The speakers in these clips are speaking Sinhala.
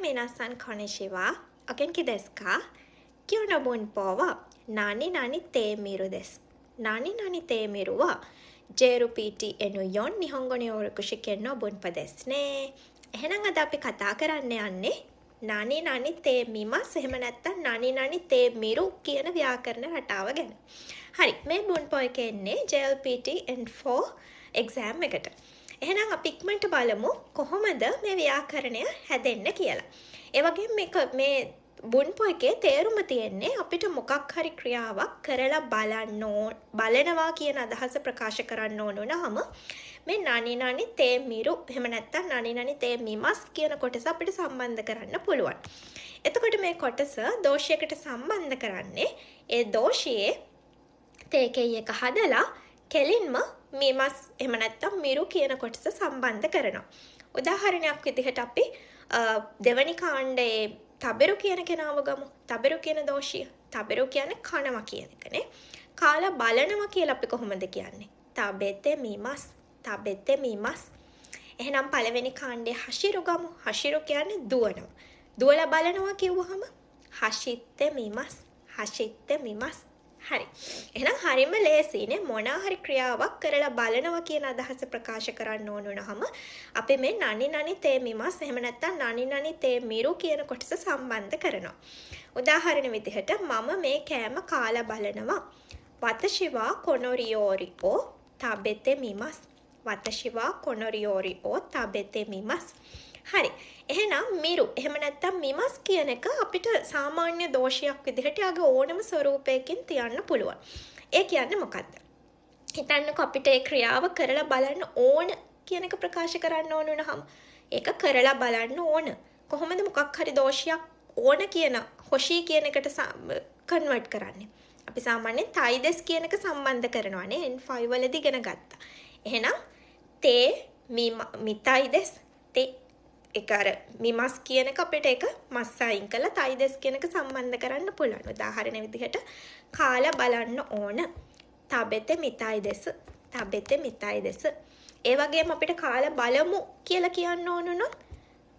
minasan konnichiwa. O genki desu ka? Kyou no bunpou wa nani nani te miru desu. Nani nani te miru wa JLPT N4 Nihongo ni Yoruku Shiken no bunpa desu ne. එහෙනම් අද අපි කතා කරන්න යන්නේ nani nani te mimasu එහෙම නැත්නම් nani nani te miru කියන ව්‍යාකරණ රටාව ගැන. හරි මේ bunpo එකේ ඉන්නේ JLPT N4 exam එකට. එහෙනම් අපි ඉක්මනට බලමු කොහොමද මේ ව්‍යාකරණය හැදෙන්න කියලා. ඒ වගේම මේ bunpo එකේ තේරුම තියෙන්නේ අපිට මොකක් හරි ක්‍රියාවක් කරලා බලනවා කියන අදහස ප්‍රකාශ කරන්න ඕන වුණාම මේ nani nani te miru එහෙම නැත්නම් nani nani te mimasu කියන කොටස අපිට සම්බන්ධ කරන්න පුළුවන්. එතකොට මේ කොටස දෝෂයකට සම්බන්ධ කරන්නේ ඒ දෝෂයේ තේකේ එක හදලා කෙලින්ම මිමස් එහෙම නැත්නම් මිරු කියන කොටස සම්බන්ධ කරනවා. උදාහරණයක් විදිහට අපි දෙවනි කාණ්ඩයේ තබෙරු කියන කෙනාව ගමු. තබෙරු කියන දෝෂිය. තබෙරු කියන්නේ කනවා කියන එකනේ. කාලා බලනවා කියලා අපි කොහොමද කියන්නේ? තබෙතේ මිමස්. තබෙතේ මිමස්. එහෙනම් පළවෙනි කාණ්ඩයේ හෂිරු ගමු. හෂිරු කියන්නේ දුවනවා. දුවලා බලනවා කිව්වහම හෂිත්තේ මිමස්. හෂිත්තේ මිමස්. හරි. එහෙනම් හරියම ලේසියිනේ මොනවා හරි ක්‍රියාවක් කරලා බලනවා කියන අදහස ප්‍රකාශ කරන්න ඕන වුණාම අපි මේ nani nani te mimasu එහෙම නැත්නම් nani nani te miru කියන කොටස සම්බන්ධ කරනවා. උදාහරණ විදිහට මම මේ කෑම කාලා බලනවා. watashi wa konoriyori o tabete mimasu. watashi wa konoriyori o tabete mimasu. හරි. එහෙනම් මිරු එහෙම නැත්නම් මිමස් කියන එක අපිට සාමාන්‍ය දෝෂයක් විදිහට යාගේ ඕනම ස්වරූපයකින් තියන්න පුළුවන්. ඒ කියන්නේ මොකද්ද? හිතන්නකො අපිට ඒ ක්‍රියාව කරලා බලන්න ඕන කියන එක ප්‍රකාශ කරන්න ඕන වුණාම ඒක කරලා බලන්න ඕන. කොහොමද මොකක් හරි දෝෂයක් ඕන කියන හොෂී කියන එකට කන්වර්ට් කරන්නේ? අපි සාමාන්‍යයෙන් තයිදෙස් කියන එක සම්බන්ධ කරනවානේ N5 වලදී ඉගෙන ගත්තා. එහෙනම් තේ මිතයිදෙස් තේ ඒක අර මිමස් කියන එක අපිට ඒක මස් අයින් කරලා තයිදෙස් කියන එක සම්බන්ධ කරන්න පුළුවන්. උදාහරණ විදිහට කාලා බලන්න ඕන. තබෙතේ මිතයිදෙස්. තබෙතේ මිතයිදෙස්. ඒ වගේම අපිට කාලා බලමු කියලා කියන්න ඕන නම්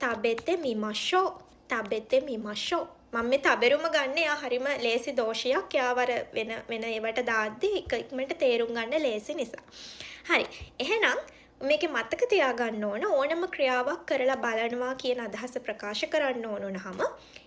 තබෙතේ මිමෂෝ. තබෙතේ මිමෂෝ. මම මේ තබෙරුම ගන්න යා හරිම ලේසි දෝෂයක්. යාවර වෙන ඒවට දාද්දි ඉක්මනට තේරුම් ගන්න ලේසි නිසා. හරි. එහෙනම් මේකේ මතක තියාගන්න ඕන ඕනම ක්‍රියාවක් කරලා බලනවා කියන අදහස ප්‍රකාශ කරන්න ඕන වුණාම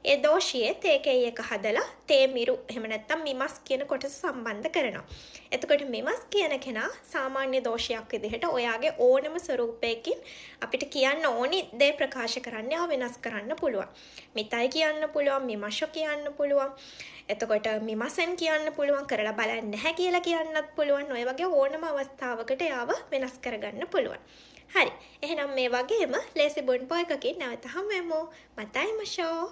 ඒ දෝෂයේ තේකේ එක හදලා තේ මිරු එහෙම නැත්නම් මිමස් කියන කොටස සම්බන්ධ කරනවා. එතකොට මිමස් කියන කෙනා සාමාන්‍ය දෝෂයක් විදිහට ඔයාගේ ඕනම ස්වරූපයකින් අපිට කියන්න ඕනි දේ ප්‍රකාශ කරන්න යා වෙනස් කරන්න පුළුවන්. මිතයි කියන්න පුළුවන්, මිමෂෝ කියන්න පුළුවන්. එතකොට මිමසෙන් කියන්න පුළුවන්, කරලා බලන්න නැහැ කියලා කියන්නත් පුළුවන්. ඔය වගේ ඕනම අවස්ථාවකට යාව වෙනස් කරගන්න පුළුවන්. හරි. එහෙනම් මේ වගේම ලේසි bunpo එකකින් නැවත හමු වෙමු. මතයි මෂෝ.